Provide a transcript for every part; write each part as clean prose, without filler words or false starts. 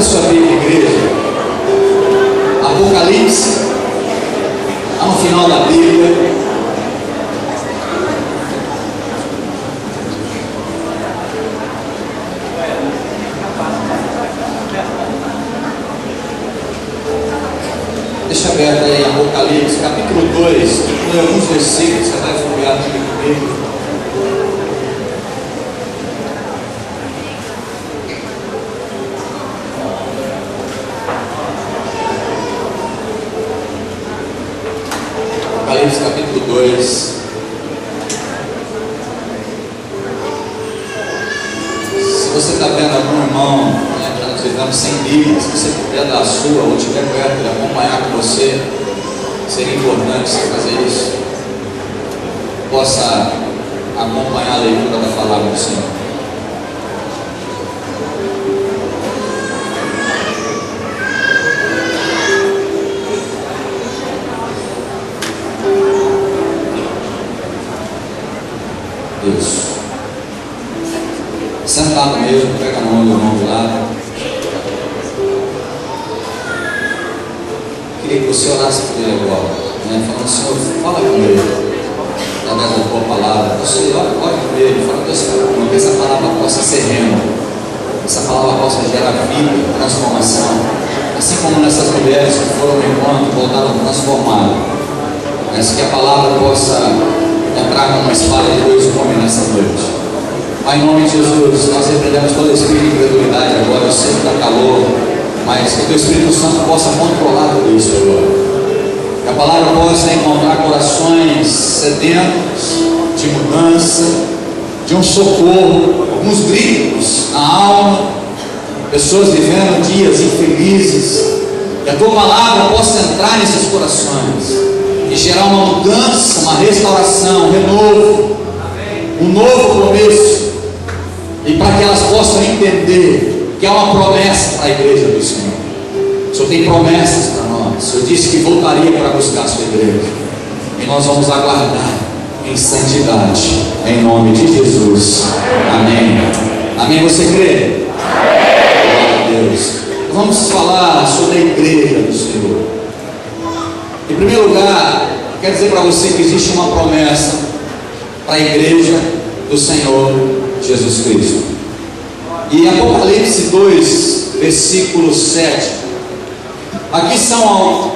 Abra sua Bíblia, igreja. Apocalipse, lá no final da Bíblia. Deixa aberto aí Apocalipse, capítulo 2, em alguns versículos, você vai folhear aqui comigo. Apocalipse capítulo 2. Se você está vendo algum irmão, né, já nós vivemos sem Bíblia, se você puder dar a sua ou estiver perto de acompanhar com você, seria importante você fazer isso. Possa acompanhar a leitura da palavra do Senhor. Isso. Sentado mesmo, pega a mão do irmão do lado. Queria que você orasse por ele agora, né? Falando, Senhor, fala com ele através da tua palavra. Você ora com ele, fala, Deus, que essa palavra possa ser rema, essa palavra possa gerar vida, transformação, assim como nessas mulheres que foram no encontro, voltaram transformadas, mas que a palavra possa entrar como uma espada de dois gumes nessa noite. Pai, em nome de Jesus, nós repreendemos todo espírito de incredulidade agora. Eu sei que está calor, mas que o teu Espírito Santo possa controlar tudo isso agora. Que a palavra possa encontrar corações sedentos de mudança, de um socorro, alguns gritos na alma, pessoas vivendo dias infelizes. Que a tua palavra possa entrar nesses corações e gerar uma mudança, uma restauração, um renovo, um novo começo, e para que elas possam entender que há uma promessa para a igreja do Senhor. O Senhor tem promessas para nós. O Senhor disse que voltaria para buscar a sua igreja, e nós vamos aguardar em santidade, em nome de Jesus. Amém. Amém. Você crê? Glória a Deus. Vamos falar sobre a igreja do Senhor. Em primeiro lugar, quero dizer para você que existe uma promessa para a igreja do Senhor Jesus Cristo. E Apocalipse 2, versículo 7. Aqui são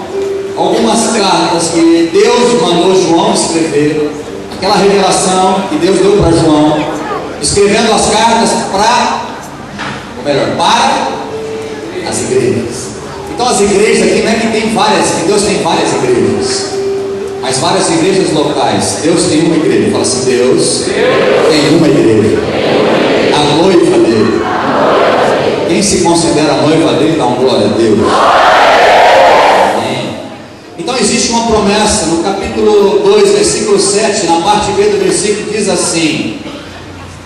algumas cartas que Deus mandou João escrever, aquela revelação que Deus deu para João, escrevendo as cartas para as igrejas. Então as igrejas aqui não é que tem várias, que Deus tem várias igrejas, mas várias igrejas locais. Deus tem uma igreja. Fala assim, Deus tem uma igreja, a noiva dele. Quem se considera a noiva dele, dá uma glória a Deus. Amém. Então existe uma promessa no capítulo 2, versículo 7, na parte B do versículo, diz assim: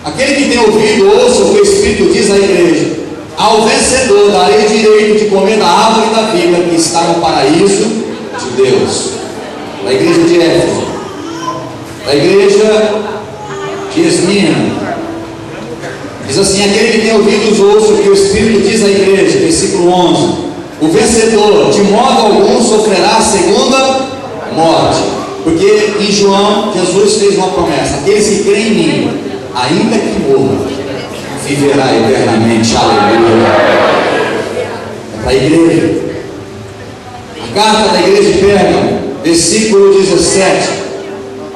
aquele que tem ouvido, ouça o que o Espírito diz à igreja. Ao vencedor darei o direito de comer da árvore da vida que está no paraíso de Deus. Da igreja de Éfeso, da igreja de Esmirna, diz assim: aquele que tem ouvidos ouça o que o Espírito diz à igreja. Versículo 11: o vencedor de modo algum sofrerá a segunda morte, porque em João Jesus fez uma promessa: aqueles que creem em mim, ainda que morram, viverá eternamente. Aleluia. É para a igreja. A carta da igreja de Pérgamo, versículo 17: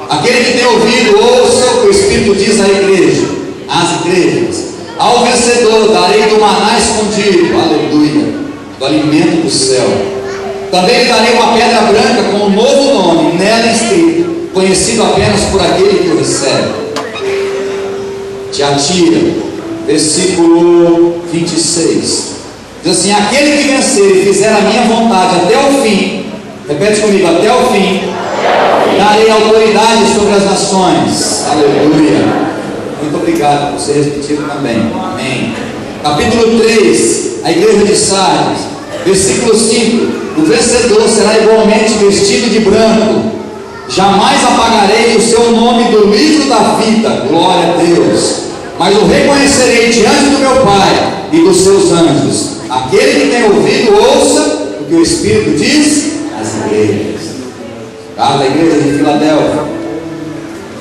aquele que tem ouvido, ouça o que o Espírito diz à igreja, às igrejas. Ao vencedor darei do maná escondido, aleluia, do alimento do céu. Também lhe darei uma pedra branca com um novo nome nela escrito, conhecido apenas por aquele que o recebe. Tiatira, versículo 26, diz assim: aquele que vencer e fizer a minha vontade até o fim, repete comigo, até o fim, darei autoridade sobre as nações. Aleluia. Muito obrigado por ser repetido também. Amém. Capítulo 3, a igreja de Sardes, versículo 5: o vencedor será igualmente vestido de branco, jamais apagarei o seu nome do livro da vida. Glória a Deus. Mas o reconhecerei diante do meu Pai e dos seus anjos. aquele que tem ouvido, ouça o que o Espírito diz às igrejas. Carta da igreja de Filadélfia,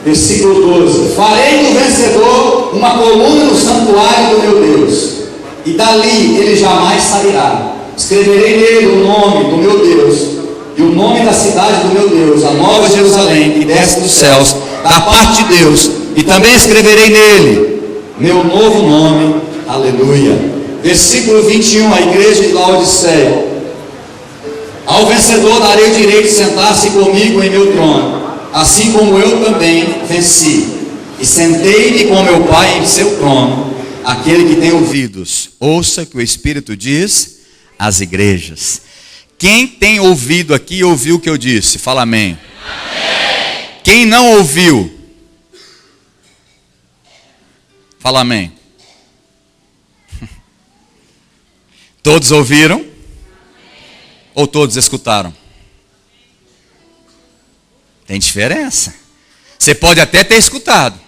versículo 12: farei do vencedor uma coluna no santuário do meu Deus, e dali ele jamais sairá. Escreverei nele o nome do meu Deus e o nome da cidade do meu Deus, a nova Jerusalém, que desce dos céus, da parte de Deus, e também escreverei nele meu novo nome. Aleluia. Versículo 21, a igreja de Laodiceia: ao vencedor darei o direito de sentar-se comigo em meu trono, assim como eu também venci, e sentei-me com meu Pai em seu trono. Aquele que tem ouvidos, ouça o que o Espírito diz às igrejas. Quem tem ouvido aqui, ouviu o que eu disse? Fala amém. Amém. Quem não ouviu? Fala amém. Todos ouviram? Ou todos escutaram? Tem diferença. Você pode até ter escutado,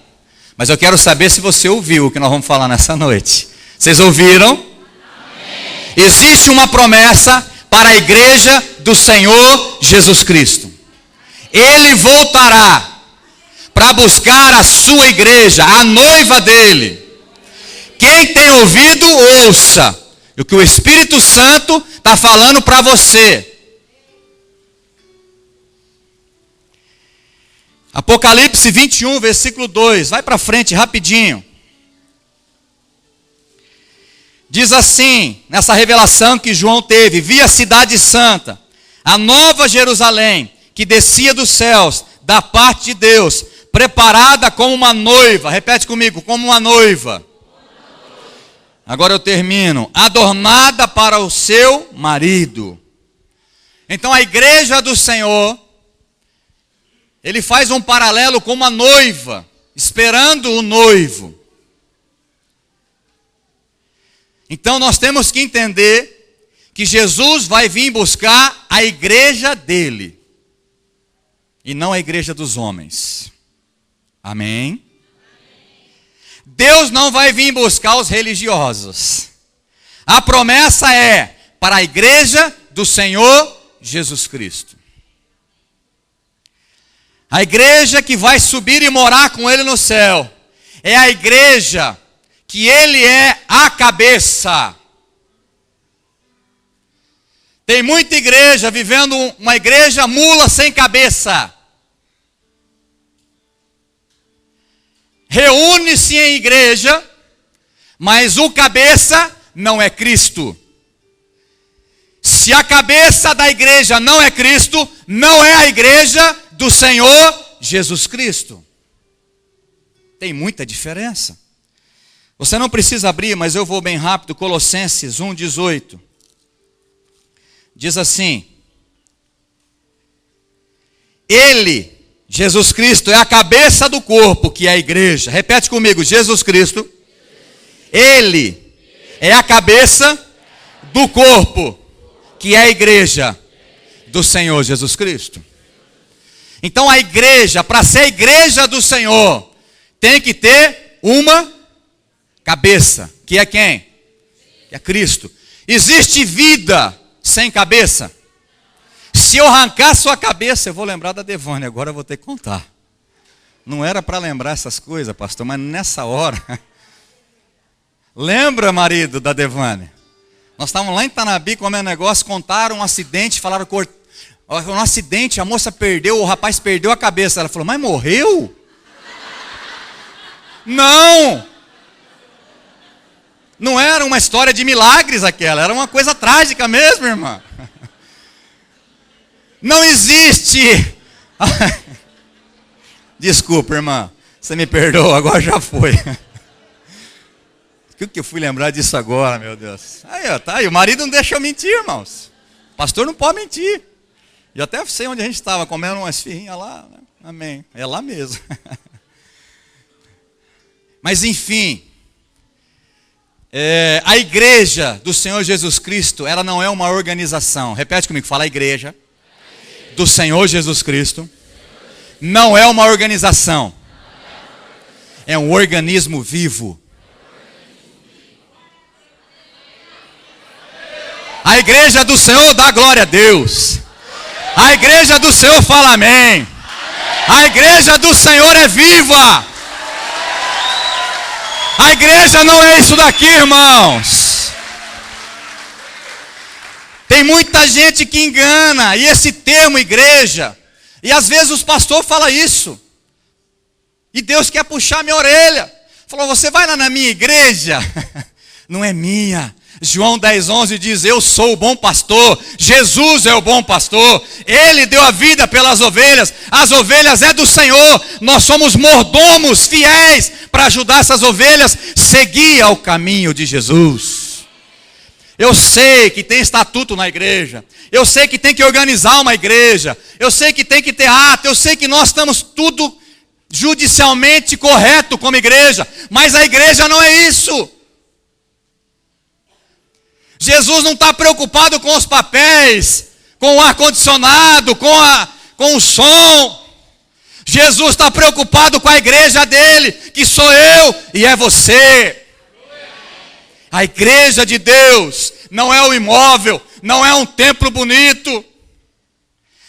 mas eu quero saber se você ouviu o que nós vamos falar nessa noite. Vocês ouviram? Amém. Existe uma promessa para a igreja do Senhor Jesus Cristo. Ele voltará para buscar a sua igreja, a noiva dele. Quem tem ouvido, ouça o que o Espírito Santo está falando para você. Apocalipse 21, versículo 2. Vai para frente rapidinho. Diz assim, nessa revelação que João teve: vi a cidade santa, a nova Jerusalém, que descia dos céus, da parte de Deus, preparada como uma noiva. Repete comigo: como uma noiva. Agora eu termino. Adornada para o seu marido. Então a igreja do Senhor, ele faz um paralelo com uma noiva, esperando o noivo. Então nós temos que entender que Jesus vai vir buscar a igreja dele, e não a igreja dos homens. Amém? Deus não vai vir buscar os religiosos. A promessa é para a igreja do Senhor Jesus Cristo. A igreja que vai subir e morar com ele no céu. É a igreja que ele é a cabeça. Tem muita igreja vivendo uma igreja mula sem cabeça. Reúne-se em igreja, mas o cabeça não é Cristo. Se a cabeça da igreja não é Cristo, não é a igreja do Senhor Jesus Cristo. Tem muita diferença. Você não precisa abrir, mas eu vou bem rápido. Colossenses 1,18. Diz assim: ele, Jesus Cristo, é a cabeça do corpo, que é a igreja. Repete comigo: Jesus Cristo, ele é a cabeça do corpo, que é a igreja do Senhor Jesus Cristo. Então a igreja, para ser a igreja do Senhor, tem que ter uma cabeça, que é quem? Que é Cristo. Existe vida sem cabeça? Se eu arrancar sua cabeça, eu vou lembrar da Devane, agora eu vou ter que contar. Não era para lembrar essas coisas, pastor, mas nessa hora. Lembra, marido da Devane? Nós estávamos lá em Tanabi comendo negócio, contaram um acidente, falaram um acidente, a moça perdeu, o rapaz perdeu a cabeça. Ela falou: mas morreu? Não era uma história de milagres aquela, era uma coisa trágica mesmo, irmã. Não existe. Desculpa, irmã, você me perdoa, agora já foi. O que eu fui lembrar disso agora, meu Deus? Aí, ó, tá aí, o marido não deixa eu mentir, irmãos. O pastor não pode mentir. Eu até sei onde a gente estava, comendo umas esfirrinhas lá, né? Amém, é lá mesmo. Mas enfim, a igreja do Senhor Jesus Cristo, ela não é uma organização. Repete comigo, fala: a igreja do Senhor Jesus Cristo não é uma organização, é um organismo vivo. igreja do Senhor dá glória a Deus. A igreja do Senhor fala amém. A igreja do Senhor é viva. A igreja não é isso daqui, irmãos. Tem muita gente que engana, e esse termo igreja, e às vezes os pastores falam isso, e Deus quer puxar minha orelha. Falou, você vai lá na minha igreja? Não é minha. João 10:11 diz, eu sou o bom pastor, Jesus é o bom pastor, Ele deu a vida pelas ovelhas, as ovelhas é do Senhor, nós somos mordomos fiéis para ajudar essas ovelhas a seguir ao caminho de Jesus. Eu sei que tem estatuto na igreja, eu sei que tem que organizar uma igreja, eu sei que tem que ter ato, eu sei que nós estamos tudo judicialmente correto como igreja, mas a igreja não é isso. Jesus não está preocupado com os papéis, com o ar-condicionado, com o som. Jesus está preocupado com a igreja dele, que sou eu e é você. A igreja de Deus não é o imóvel, não é um templo bonito.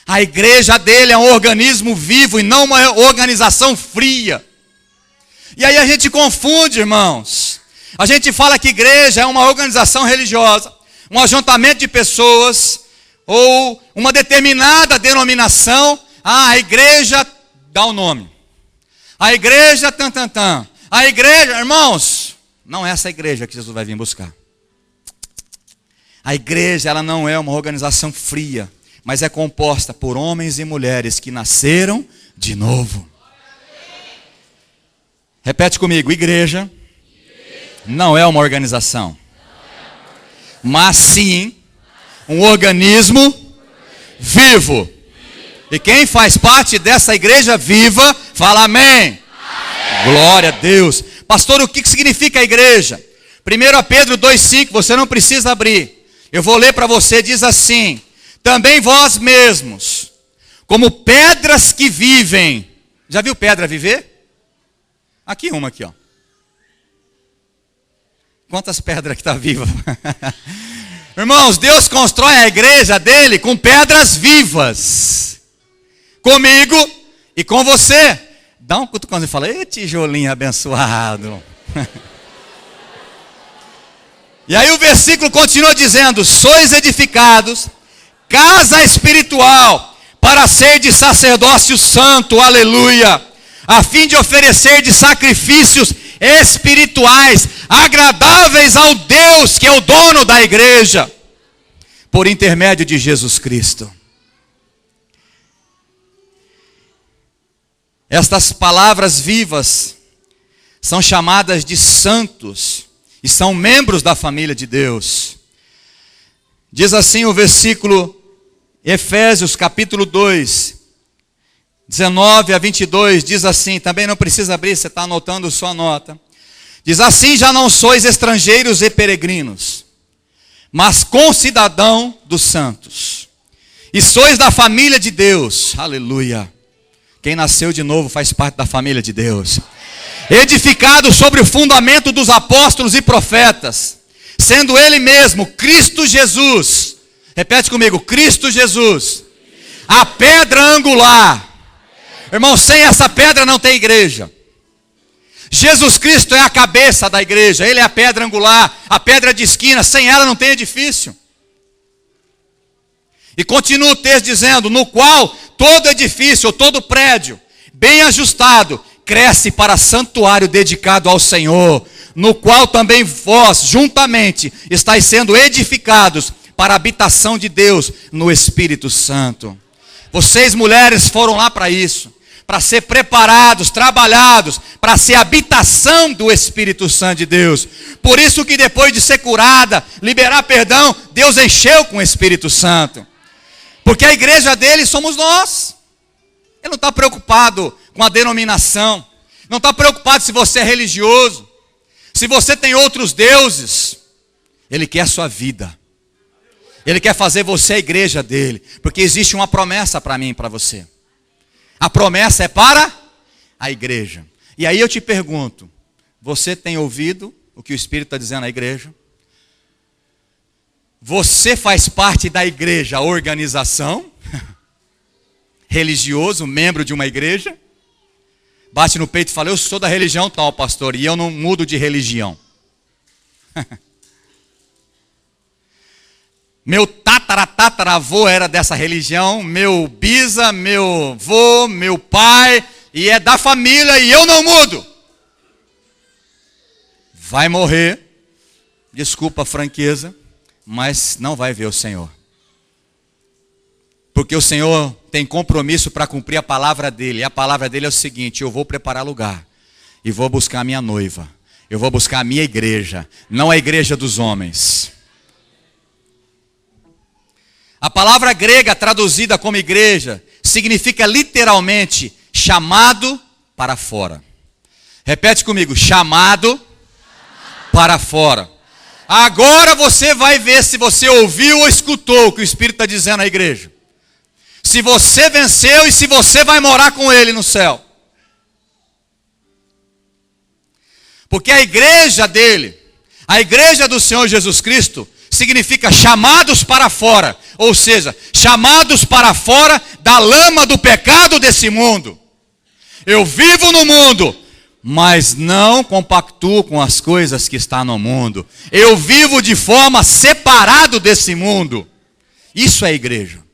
A igreja dele é um organismo vivo e não uma organização fria. E aí a gente confunde, irmãos. A gente fala que igreja é uma organização religiosa, um ajuntamento de pessoas, ou uma determinada denominação. Ah, a igreja dá o nome. A igreja tan. A igreja, irmãos, não é essa igreja que Jesus vai vir buscar. A igreja, ela não é uma organização fria, mas é composta por homens e mulheres que nasceram de novo. Repete comigo, igreja não é uma organização, mas sim um organismo vivo. E quem faz parte dessa igreja viva, fala amém. Glória a Deus. Pastor, o que significa a igreja? 1 Pedro 2,5, você não precisa abrir. Eu vou ler para você, diz assim: também vós mesmos, como pedras que vivem. Já viu pedra viver? Aqui uma aqui, ó. Quantas pedras que está viva? Irmãos, Deus constrói a igreja dele com pedras vivas. Comigo e com você. Dá um cutucão e fala, ei, tijolinho abençoado. E aí o versículo continua dizendo, sois edificados, casa espiritual, para ser de sacerdócio santo, aleluia, a fim de oferecer de sacrifícios espirituais, agradáveis ao Deus que é o dono da igreja, por intermédio de Jesus Cristo. Estas palavras vivas são chamadas de santos e são membros da família de Deus. Diz assim o versículo Efésios capítulo 2, 19 a 22, diz assim, também não precisa abrir, você está anotando sua nota. Diz assim, já não sois estrangeiros e peregrinos, mas concidadão dos santos, e sois da família de Deus, aleluia. Quem nasceu de novo faz parte da família de Deus. Edificado sobre o fundamento dos apóstolos e profetas, sendo ele mesmo, Cristo Jesus, repete comigo, Cristo Jesus, a pedra angular. Irmão, sem essa pedra não tem igreja. Jesus Cristo é a cabeça da igreja, Ele é a pedra angular, a pedra de esquina, sem ela não tem edifício. E continua o texto dizendo, no qual todo edifício, ou todo prédio, bem ajustado, cresce para santuário dedicado ao Senhor, no qual também vós, juntamente, estáis sendo edificados para a habitação de Deus no Espírito Santo. Vocês mulheres foram lá para isso, para ser preparados, trabalhados, para ser habitação do Espírito Santo de Deus. Por isso que depois de ser curada, liberar perdão, Deus encheu com o Espírito Santo. Porque a igreja dele somos nós. Ele não está preocupado com a denominação, não está preocupado se você é religioso, se você tem outros deuses. Ele quer a sua vida. Ele quer fazer você a igreja dele, porque existe uma promessa para mim e para você. A promessa é para a igreja. E aí eu te pergunto, você tem ouvido o que o Espírito está dizendo à igreja? Você faz parte da igreja, organização, religioso, membro de uma igreja, bate no peito e fala, eu sou da religião tal, pastor, e eu não mudo de religião. Meu tataravô era dessa religião, meu bisa, meu vô, meu pai, e é da família e eu não mudo. Vai morrer, desculpa a franqueza, mas não vai ver o Senhor. Porque o Senhor tem compromisso para cumprir a palavra dele. E a palavra dele é o seguinte, eu vou preparar lugar e vou buscar a minha noiva. Eu vou buscar a minha igreja, não a igreja dos homens. A palavra grega traduzida como igreja significa literalmente chamado para fora. Repete comigo, chamado para fora. Agora você vai ver se você ouviu ou escutou o que o Espírito está dizendo à igreja. Se você venceu e se você vai morar com ele no céu. Porque a igreja dele, a igreja do Senhor Jesus Cristo, significa chamados para fora, ou seja, chamados para fora da lama do pecado desse mundo. Eu vivo no mundo, mas não compactuo com as coisas que estão no mundo. Eu vivo de forma separado desse mundo. Isso é igreja.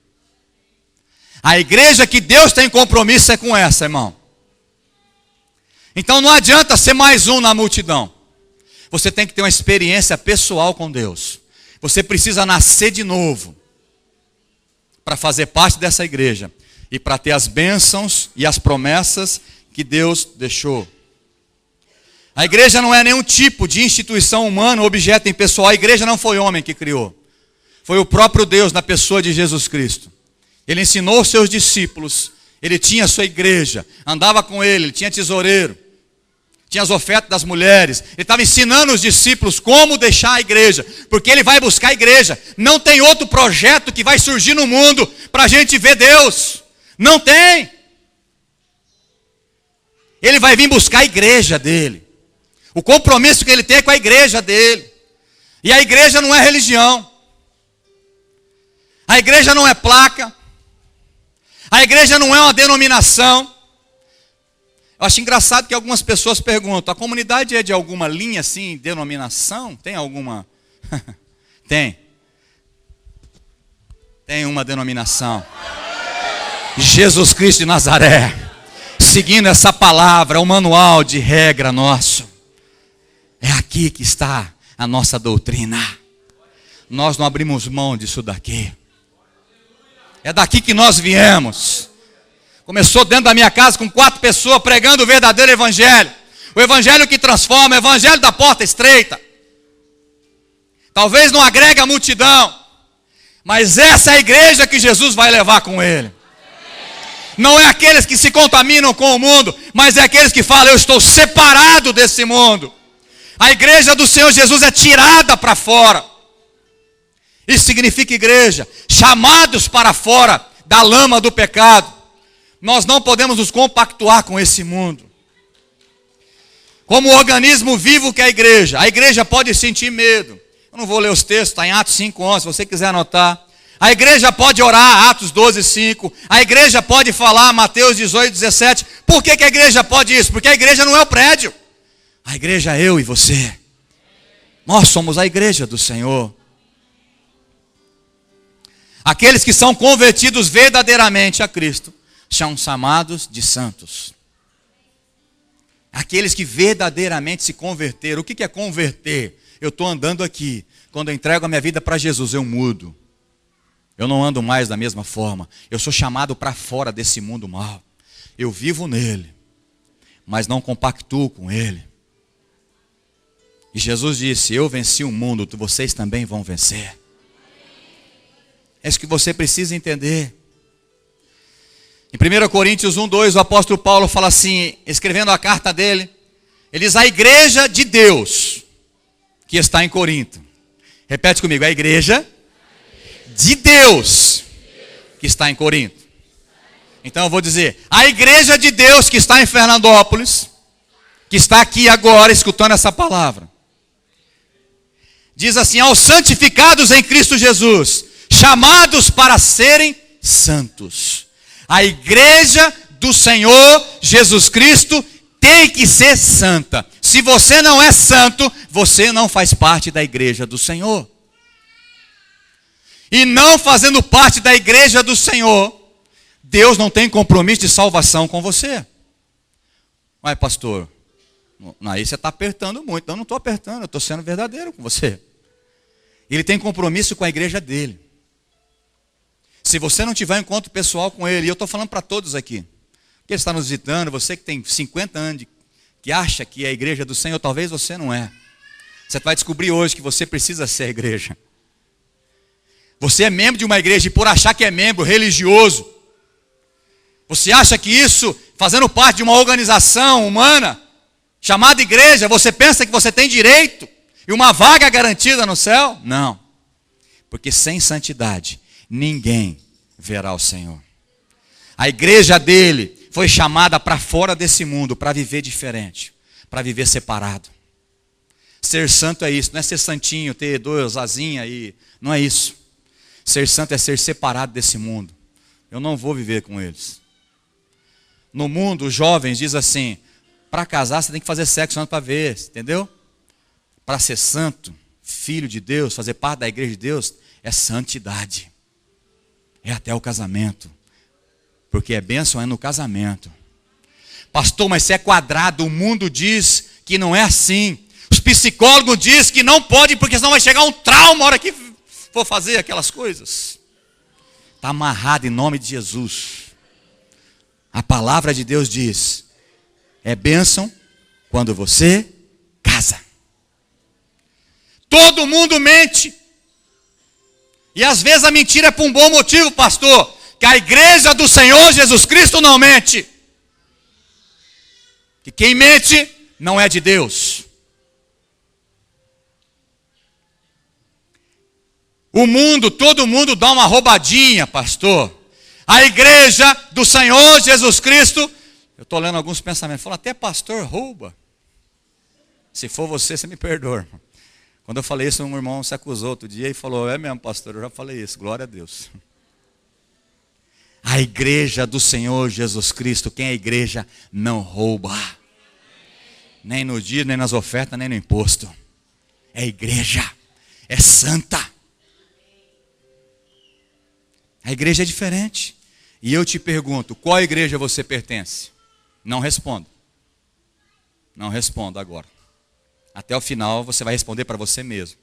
A igreja que Deus tem compromisso é com essa, irmão. Então não adianta ser mais um na multidão. Você tem que ter uma experiência pessoal com Deus. Você precisa nascer de novo para fazer parte dessa igreja e para ter as bênçãos e as promessas que Deus deixou. A igreja não é nenhum tipo de instituição humana, objeto impessoal. A igreja não foi homem que criou. Foi o próprio Deus na pessoa de Jesus Cristo. Ele ensinou os seus discípulos. Ele tinha a sua igreja. Andava com ele tinha tesoureiro. Tinha as ofertas das mulheres. Ele estava ensinando os discípulos como deixar a igreja. Porque ele vai buscar a igreja. Não tem outro projeto que vai surgir no mundo para a gente ver Deus. Não tem. Ele vai vir buscar a igreja dele. O compromisso que ele tem é com a igreja dele. E a igreja não é religião. A igreja não é placa. A igreja não é uma denominação. Eu acho engraçado que algumas pessoas perguntam, a comunidade é de alguma linha assim, denominação? Tem alguma? Tem. Tem uma denominação. Jesus Cristo de Nazaré. Seguindo essa palavra, o manual de regra nosso. É aqui que está a nossa doutrina. Nós não abrimos mão disso daqui. É daqui que nós viemos. Começou dentro da minha casa com 4 pessoas pregando o verdadeiro evangelho. O evangelho que transforma, o evangelho da porta estreita. Talvez não agregue a multidão, mas essa é a igreja que Jesus vai levar com ele. Não é aqueles que se contaminam com o mundo, mas é aqueles que falam, eu estou separado desse mundo. A igreja do Senhor Jesus é tirada para fora. Isso significa igreja, chamados para fora da lama do pecado. Nós não podemos nos compactuar com esse mundo. Como o organismo vivo que é a igreja pode sentir medo. Eu não vou ler os textos, está em Atos 5:11, se você quiser anotar. A igreja pode orar, Atos 12:5. A igreja pode falar, Mateus 18:17. Por que a igreja pode isso? Porque a igreja não é o prédio. A igreja é eu e você. Nós somos a igreja do Senhor. Aqueles que são convertidos verdadeiramente a Cristo são chamados de santos. Aqueles que verdadeiramente se converteram. O que é converter? Eu estou andando aqui. Quando eu entrego a minha vida para Jesus, eu mudo. Eu não ando mais da mesma forma. Eu sou chamado para fora desse mundo mal. Eu vivo nele, mas não compactuo com ele. E Jesus disse, eu venci o mundo, vocês também vão vencer. É isso que você precisa entender. Em 1 Coríntios 1:2, o apóstolo Paulo fala assim, escrevendo a carta dele, ele diz, a igreja de Deus, que está em Corinto. Repete comigo, a igreja de Deus, que está em Corinto. Então eu vou dizer, a igreja de Deus que está em Fernandópolis, que está aqui agora escutando essa palavra, Diz assim: aos santificados em Cristo Jesus, chamados para serem santos. A igreja do Senhor Jesus Cristo tem que ser santa. Se você não é santo, você não faz parte da igreja do Senhor. E não fazendo parte da igreja do Senhor, Deus não tem compromisso de salvação com você. Mas pastor, aí você está apertando muito. Eu não estou apertando, eu estou sendo verdadeiro com você. Ele tem compromisso com a igreja dele. Se você não tiver encontro pessoal com ele, e eu estou falando para todos aqui, que está nos visitando, você que tem 50 anos, que acha que é a igreja do Senhor, talvez você não é. Você vai descobrir hoje que você precisa ser a igreja. Você é membro de uma igreja, e por achar que é membro religioso, você acha que isso, fazendo parte de uma organização humana, chamada igreja, você pensa que você tem direito e uma vaga garantida no céu? Não. Porque sem santidade, ninguém verá o Senhor. A igreja dele foi chamada para fora desse mundo, para viver diferente, para viver separado. Ser santo é isso, não é ser santinho, ter duas asinhas aí, não é isso. Ser santo é ser separado desse mundo. Eu não vou viver com eles. No mundo, os jovens dizem assim: para casar você tem que fazer sexo antes para ver, entendeu? Para ser santo, filho de Deus, fazer parte da igreja de Deus, é santidade. É até o casamento. Porque é bênção é no casamento. Pastor, mas você é quadrado, o mundo diz que não é assim. Os psicólogos dizem que não pode, porque senão vai chegar um trauma na hora que for fazer aquelas coisas. Está amarrado em nome de Jesus. A palavra de Deus diz: é bênção quando você casa. Todo mundo mente. E às vezes a mentira é por um bom motivo, pastor. Que a igreja do Senhor Jesus Cristo não mente. Que quem mente não é de Deus. O mundo, todo mundo dá uma roubadinha, pastor. A igreja do Senhor Jesus Cristo, eu estou lendo alguns pensamentos, fala até pastor rouba. Se for você, você me perdoa. Quando eu falei isso, um irmão se acusou outro dia e falou: é mesmo, pastor, eu já falei isso, glória a Deus. A igreja do Senhor Jesus Cristo, quem é a igreja, não rouba. Nem no dízimo, nem nas ofertas, nem no imposto. É igreja, é santa. A igreja é diferente. E eu te pergunto, qual igreja você pertence? Não respondo. Não respondo agora. Até o final você vai responder para você mesmo.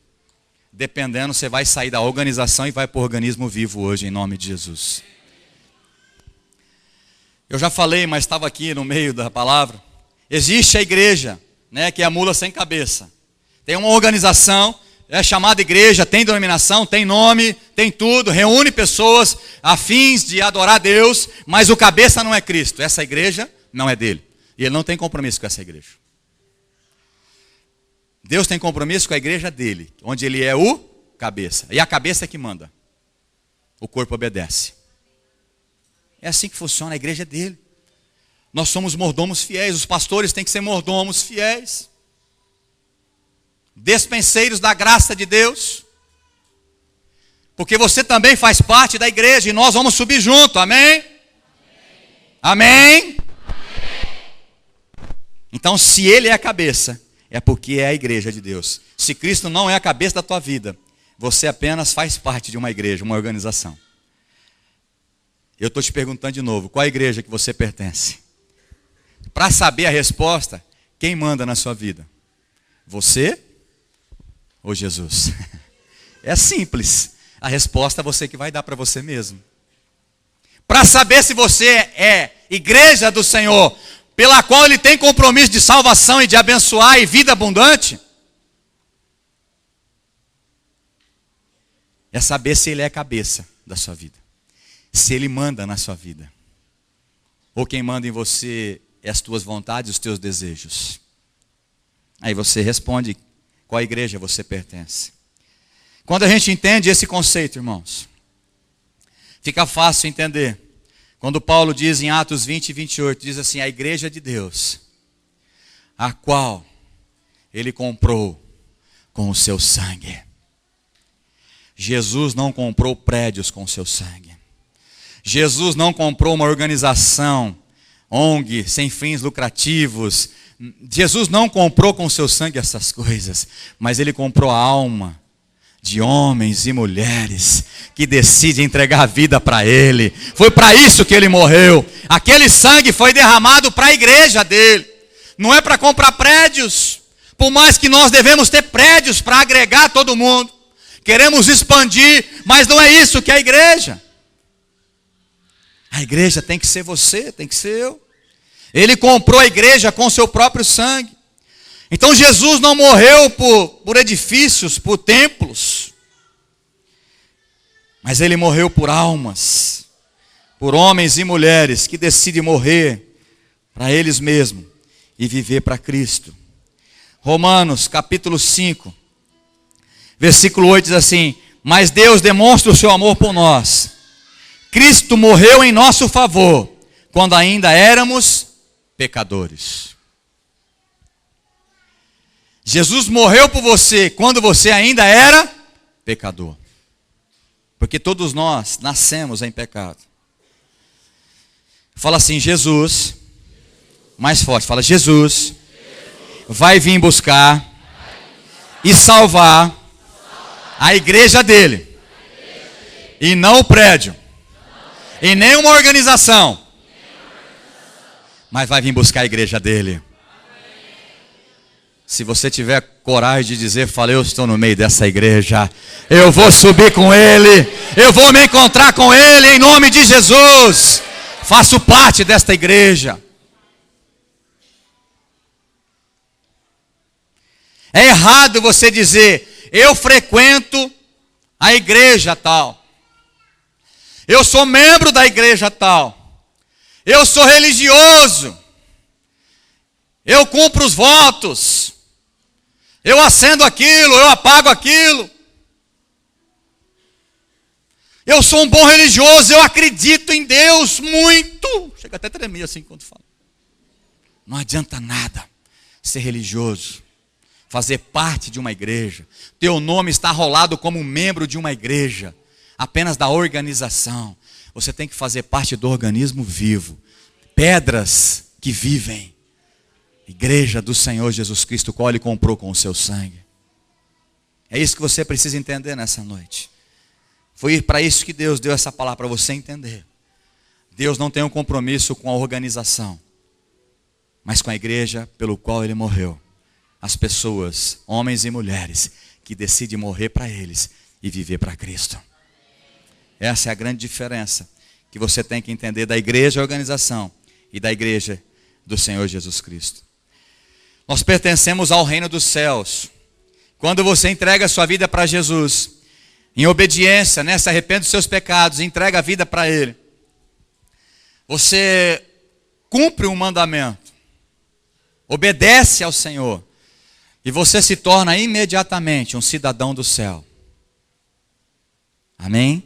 Dependendo, você vai sair da organização e vai para o organismo vivo hoje, em nome de Jesus. Eu já falei, mas estava aqui no meio da palavra. Existe a igreja, né, que é a mula sem cabeça. Tem uma organização, é chamada igreja, tem denominação, tem nome, tem tudo, reúne pessoas afins de adorar a Deus, mas o cabeça não é Cristo. Essa igreja não é dele. E ele não tem compromisso com essa igreja. Deus tem compromisso com a igreja dele, onde ele é o cabeça. E a cabeça é que manda. O corpo obedece. É assim que funciona, a igreja dele. Nós somos mordomos fiéis, os pastores têm que ser mordomos fiéis. Despenseiros da graça de Deus. Porque você também faz parte da igreja e nós vamos subir junto, amém? Amém? Então, se ele é a cabeça, é porque é a igreja de Deus. Se Cristo não é a cabeça da tua vida, você apenas faz parte de uma igreja, uma organização. Eu estou te perguntando de novo, qual a igreja que você pertence? Para saber a resposta, quem manda na sua vida? Você ou Jesus? É simples. A resposta é você que vai dar para você mesmo. Para saber se você é igreja do Senhor, pela qual ele tem compromisso de salvação e de abençoar e vida abundante, é saber se ele é a cabeça da sua vida. Se ele manda na sua vida. Ou quem manda em você é as tuas vontades e os teus desejos. Aí você responde qual igreja você pertence. Quando a gente entende esse conceito, irmãos, fica fácil entender. Quando Paulo diz em Atos 20 e 28, diz assim: a igreja de Deus, a qual ele comprou com o seu sangue. Jesus não comprou prédios com o seu sangue. Jesus não comprou uma organização, ONG, sem fins lucrativos. Jesus não comprou com o seu sangue essas coisas, mas Ele comprou a alma de homens e mulheres que decidem entregar a vida para Ele. Foi para isso que Ele morreu. Aquele sangue foi derramado para a igreja dele. Não é para comprar prédios, por mais que nós devemos ter prédios para agregar todo mundo. Queremos expandir, mas não é isso que é a igreja. A igreja tem que ser você, tem que ser eu. Ele comprou a igreja com seu próprio sangue. Então Jesus não morreu por edifícios, por templos. Mas Ele morreu por almas, por homens e mulheres que decidem morrer para eles mesmos e viver para Cristo. Romanos capítulo 5, versículo 8 diz assim: mas Deus demonstra o seu amor por nós. Cristo morreu em nosso favor, quando ainda éramos pecadores. Jesus morreu por você quando você ainda era pecador. Porque todos nós nascemos em pecado. Fala assim: Jesus, mais forte, fala: Jesus vai vir buscar e salvar a igreja dele. E não o prédio. E nem uma organização. Mas vai vir buscar a igreja dele. Se você tiver coragem de dizer: fala, eu estou no meio dessa igreja, eu vou subir com ele, eu vou me encontrar com ele em nome de Jesus. Faço parte desta igreja. É errado você dizer: eu frequento a igreja tal, eu sou membro da igreja tal, eu sou religioso, eu cumpro os votos, eu acendo aquilo, eu apago aquilo, eu sou um bom religioso, eu acredito em Deus muito. Chega até a tremer assim quando fala. Não adianta nada ser religioso, fazer parte de uma igreja, teu nome está rolado como membro de uma igreja, apenas da organização. Você tem que fazer parte do organismo vivo, pedras que vivem. Igreja do Senhor Jesus Cristo, qual Ele comprou com o seu sangue. É isso que você precisa entender nessa noite. Foi para isso que Deus deu essa palavra, para você entender. Deus não tem um compromisso com a organização, mas com a igreja pelo qual Ele morreu. As pessoas, homens e mulheres, que decidem morrer para eles e viver para Cristo. Essa é a grande diferença que você tem que entender da igreja, a organização, e da igreja do Senhor Jesus Cristo. Nós pertencemos ao reino dos céus. Quando você entrega a sua vida para Jesus, em obediência, se arrepende dos seus pecados, entrega a vida para Ele, você cumpre um mandamento, obedece ao Senhor, e você se torna imediatamente um cidadão do céu. Amém?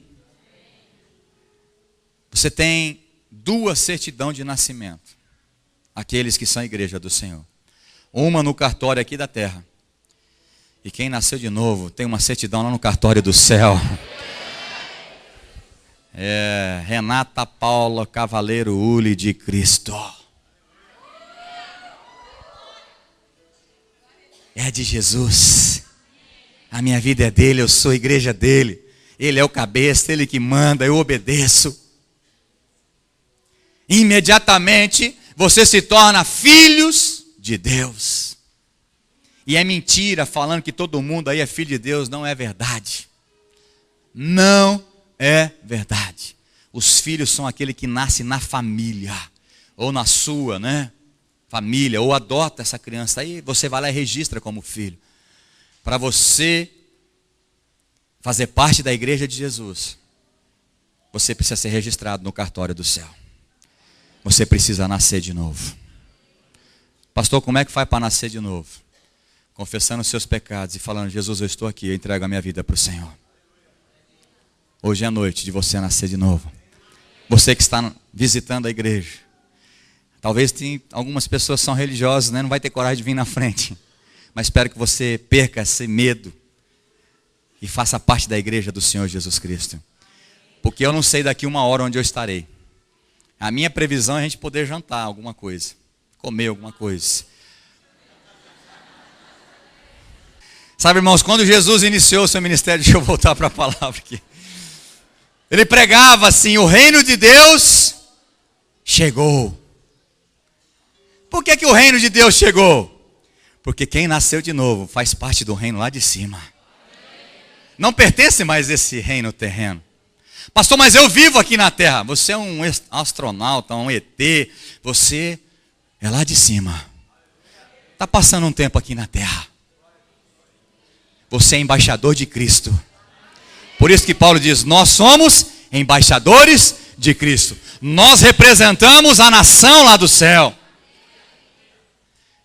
Você tem duas certidões de nascimento, aqueles que são a igreja do Senhor. Uma no cartório aqui da terra. E quem nasceu de novo tem uma certidão lá no cartório do céu. Renata Paula Cavaleiro Uli de Cristo. É de Jesus. A minha vida é dele, eu sou a igreja dele. Ele é o cabeça, ele que manda, eu obedeço. Imediatamente você se torna filhos de Deus. E é mentira falando que todo mundo aí é filho de Deus, não é verdade. Não é verdade. Os filhos são aquele que nasce na família, ou na sua, família, ou adota essa criança, aí você vai lá e registra como filho. Para você fazer parte da igreja de Jesus, você precisa ser registrado no cartório do céu. Você precisa nascer de novo. Pastor, como é que faz para nascer de novo? Confessando os seus pecados e falando: Jesus, eu estou aqui, eu entrego a minha vida para o Senhor. Hoje é a noite de você nascer de novo. Você que está visitando a igreja, talvez tem algumas pessoas que são religiosas, não vai ter coragem de vir na frente, Mas espero que você perca esse medo e faça parte da igreja do Senhor Jesus Cristo. Porque eu não sei daqui 1 hora onde eu estarei. A minha previsão é a gente poder jantar alguma coisa, comer alguma coisa. Sabe, irmãos, quando Jesus iniciou o seu ministério, deixa eu voltar para a palavra aqui. Ele pregava assim: o reino de Deus chegou. Por que o reino de Deus chegou? Porque quem nasceu de novo faz parte do reino lá de cima. Não pertence mais a esse reino terreno. Pastor, mas eu vivo aqui na terra. Você é um astronauta, um ET. Você é lá de cima. Está passando um tempo aqui na terra. Você é embaixador de Cristo. Por isso que Paulo diz: nós somos embaixadores de Cristo. Nós representamos a nação lá do céu.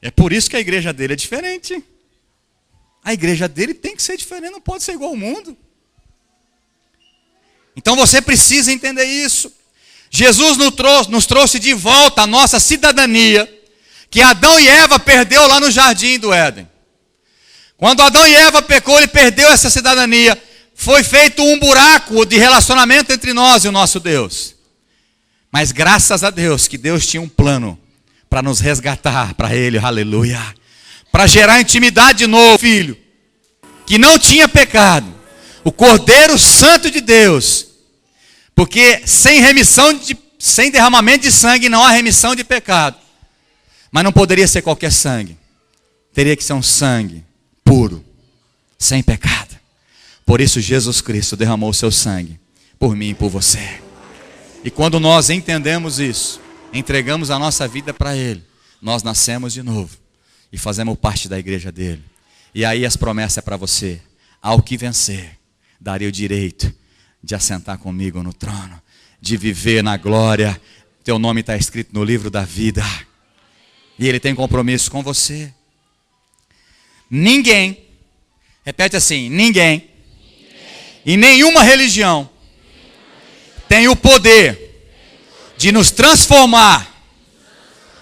É por isso que a igreja dele é diferente. A igreja dele tem que ser diferente, não pode ser igual ao mundo. Então você precisa entender isso. Jesus nos trouxe de volta a nossa cidadania, que Adão e Eva perdeu lá no jardim do Éden. Quando Adão e Eva pecou, ele perdeu essa cidadania. Foi feito um buraco de relacionamento entre nós e o nosso Deus. Mas graças a Deus, que Deus tinha um plano para nos resgatar para Ele, aleluia. Para gerar intimidade de novo, filho, que não tinha pecado. O Cordeiro Santo de Deus. Porque sem derramamento de sangue não há remissão de pecado. Mas não poderia ser qualquer sangue. Teria que ser um sangue puro, sem pecado. Por isso Jesus Cristo derramou o seu sangue por mim e por você. E quando nós entendemos isso, entregamos a nossa vida para Ele, nós nascemos de novo e fazemos parte da igreja dele. E aí as promessas é para você: ao que vencer, darei o direito de assentar comigo no trono, de viver na glória. Teu nome está escrito no livro da vida. E Ele tem compromisso com você. Ninguém, repete assim: ninguém e nenhuma religião tem o poder de nos transformar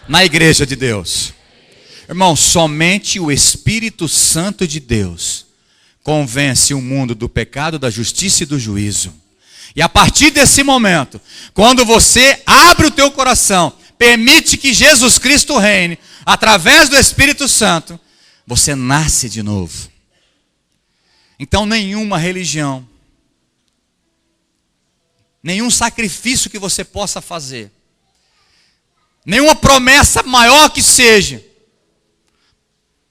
na igreja de Deus. Irmão, somente o Espírito Santo de Deus convence o mundo do pecado, da justiça e do juízo. E a partir desse momento, quando você abre o teu coração, permite que Jesus Cristo reine, através do Espírito Santo, você nasce de novo. Então nenhuma religião, nenhum sacrifício que você possa fazer, nenhuma promessa maior que seja,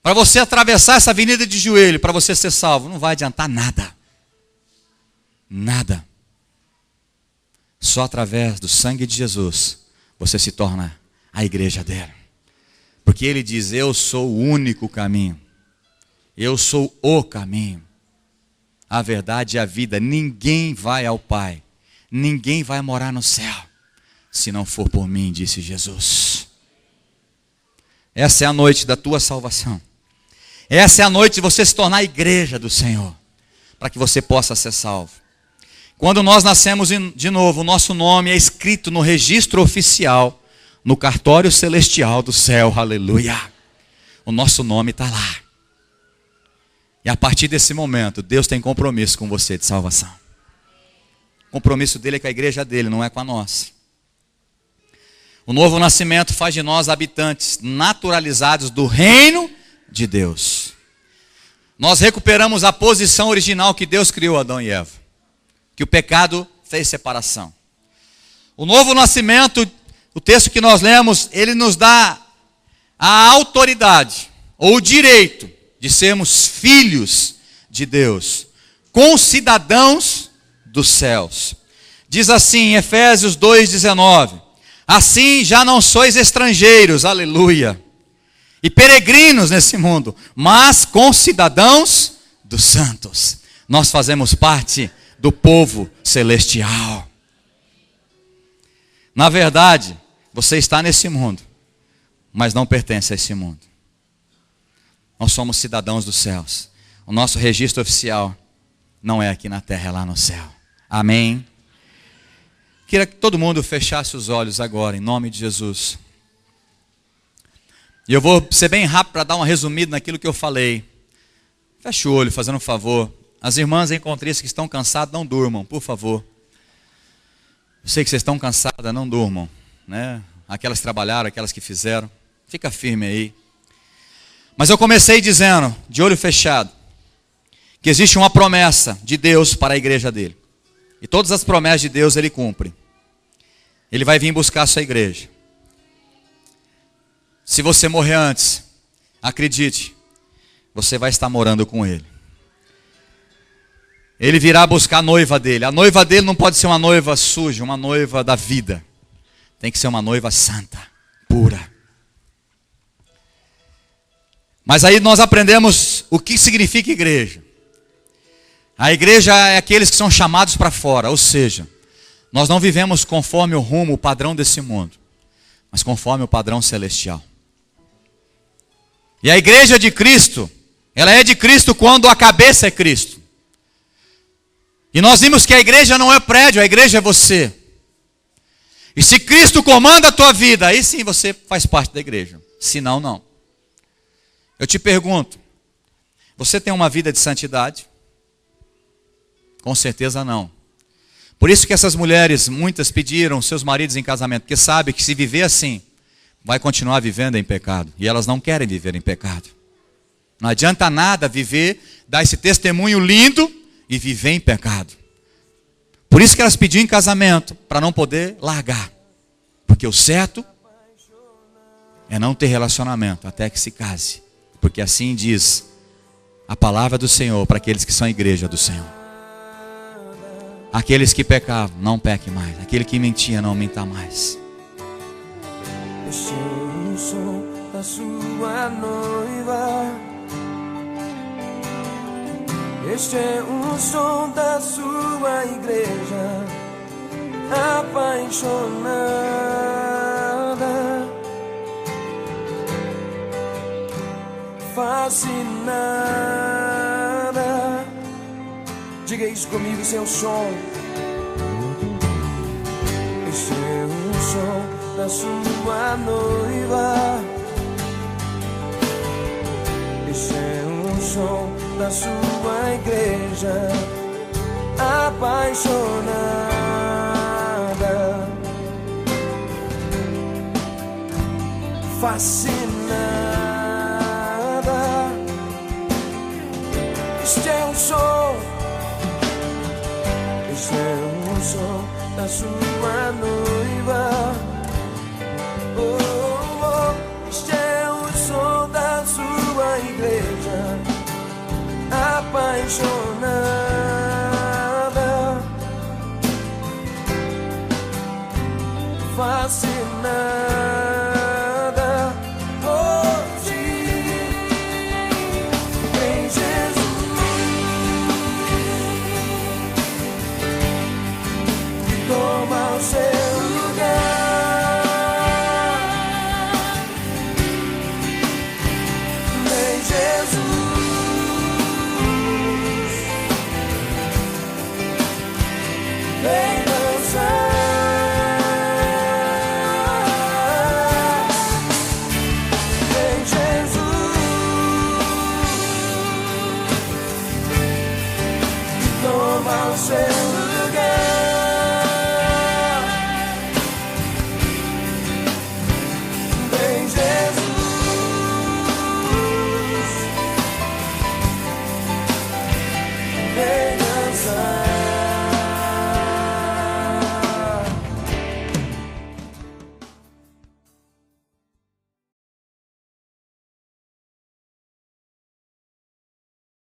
para você atravessar essa avenida de joelho, para você ser salvo, não vai adiantar nada. Nada. Só através do sangue de Jesus, você se torna a igreja dele. Porque Ele diz: eu sou o único caminho. Eu sou o caminho. A verdade e a vida. Ninguém vai ao Pai. Ninguém vai morar no céu se não for por mim, disse Jesus. Essa é a noite da tua salvação. Essa é a noite de você se tornar a igreja do Senhor, para que você possa ser salvo. Quando nós nascemos de novo, o nosso nome é escrito no registro oficial, no cartório celestial do céu, aleluia. O nosso nome está lá. E a partir desse momento, Deus tem compromisso com você de salvação. O compromisso dele é com a igreja dele, não é com a nossa. O novo nascimento faz de nós habitantes naturalizados do reino de Deus. Nós recuperamos a posição original que Deus criou Adão e Eva, que o pecado fez separação. O novo nascimento, o texto que nós lemos, ele nos dá a autoridade, ou o direito, de sermos filhos de Deus, concidadãos dos céus. Diz assim em Efésios 2,19: assim já não sois estrangeiros, aleluia, e peregrinos nesse mundo, mas concidadãos dos santos. Nós fazemos parte do povo celestial. Na verdade, você está nesse mundo, mas não pertence a esse mundo. Nós somos cidadãos dos céus. O nosso registro oficial não é aqui na terra, é lá no céu. Amém? Queria que todo mundo fechasse os olhos agora, em nome de Jesus. E eu vou ser bem rápido para dar uma resumida naquilo que eu falei. Feche o olho, fazendo um favor. As irmãs encontristas que estão cansadas, não durmam, por favor. Eu sei que vocês estão cansadas, não durmam, né? Aquelas que trabalharam, aquelas que fizeram. Fica firme aí. Mas eu comecei dizendo, de olho fechado, que existe uma promessa de Deus para a igreja dele. E todas as promessas de Deus ele cumpre. Ele vai vir buscar a sua igreja. Se você morrer antes, acredite, você vai estar morando com ele. Ele virá buscar a noiva dele. A noiva dele não pode ser uma noiva suja, uma noiva da vida. Tem que ser uma noiva santa, pura. Mas aí nós aprendemos o que significa igreja. A igreja é aqueles que são chamados para fora, ou seja, nós não vivemos conforme o rumo, o padrão desse mundo, mas conforme o padrão celestial. E a igreja de Cristo, ela é de Cristo quando a cabeça é Cristo. E nós vimos que a igreja não é prédio, a igreja é você. E se Cristo comanda a tua vida, aí sim você faz parte da igreja. Se não, não. Eu te pergunto, você tem uma vida de santidade? Com certeza não. Por isso que essas mulheres, muitas pediram seus maridos em casamento, porque sabe que se viver assim, vai continuar vivendo em pecado. E elas não querem viver em pecado. Não adianta nada viver, dar esse testemunho lindo e viver em pecado. Por isso que elas pediam em casamento, para não poder largar. Porque o certo é não ter relacionamento até que se case. Porque assim diz a palavra do Senhor para aqueles que são a igreja do Senhor. Aqueles que pecavam, não pequem mais. Aquele que mentia, não minta mais. Este é o som da sua noiva. Este é o som da sua igreja apaixonada, fascinada. Diga isso comigo, esse é o som. Este é o som da sua noiva. Este é o som da sua igreja apaixonada, fascinada. Este é o som. Este é o som da sua noiva. Oh, oh, este é o som da sua igreja apaixonada.